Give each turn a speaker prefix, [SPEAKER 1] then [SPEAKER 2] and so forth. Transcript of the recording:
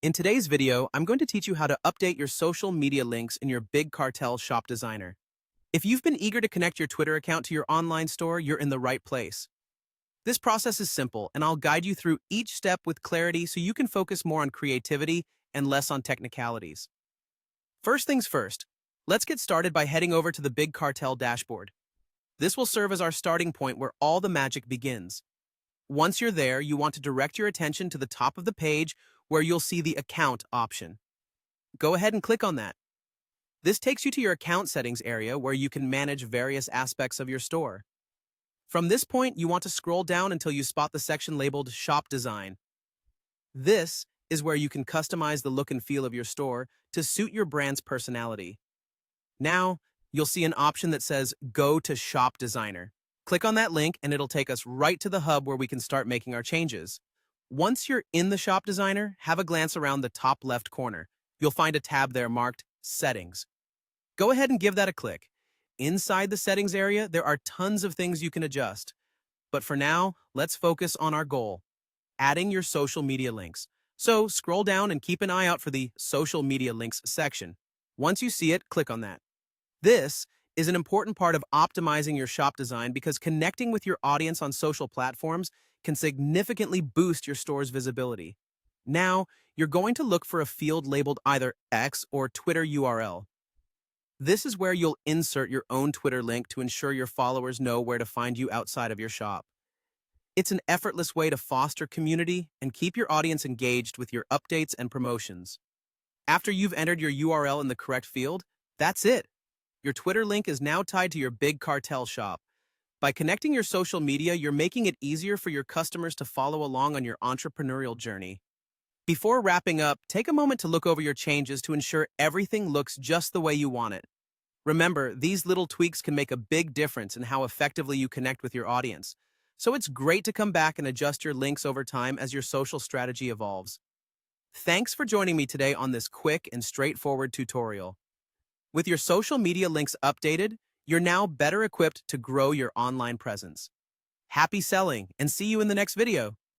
[SPEAKER 1] In today's video, I'm going to teach you how to update your social media links in your Big Cartel Shop Designer. If you've been eager to connect your Twitter account to your online store, you're in the right place. This process is simple, and I'll guide you through each step with clarity so you can focus more on creativity and less on technicalities. First things first, let's get started by heading over to the Big Cartel dashboard. This will serve as our starting point where all the magic begins. Once you're there, you want to direct your attention to the top of the page where you'll see the Account option. Go ahead and click on that. This takes you to your account settings area where you can manage various aspects of your store. From this point, you want to scroll down until you spot the section labeled Shop Design. This is where you can customize the look and feel of your store to suit your brand's personality. Now, you'll see an option that says Go to Shop Designer. Click on that link and it'll take us right to the hub where we can start making our changes. Once you're in the Shop Designer, have a glance around the top left corner. You'll find a tab there marked Settings. Go ahead and give that a click. Inside the settings area, there are tons of things you can adjust. But for now, let's focus on our goal, adding your social media links. So scroll down and keep an eye out for the Social Media Links section. Once you see it, click on that. This is an important part of optimizing your shop design because connecting with your audience on social platforms can significantly boost your store's visibility. Now, you're going to look for a field labeled either X or Twitter URL. This is where you'll insert your own Twitter link to ensure your followers know where to find you outside of your shop. It's an effortless way to foster community and keep your audience engaged with your updates and promotions. After you've entered your URL in the correct field, that's it. Your Twitter link is now tied to your Big Cartel shop. By connecting your social media, you're making it easier for your customers to follow along on your entrepreneurial journey. Before wrapping up, take a moment to look over your changes to ensure everything looks just the way you want it. Remember, these little tweaks can make a big difference in how effectively you connect with your audience. So it's great to come back and adjust your links over time as your social strategy evolves. Thanks for joining me today on this quick and straightforward tutorial. With your social media links updated, you're now better equipped to grow your online presence. Happy selling, and see you in the next video.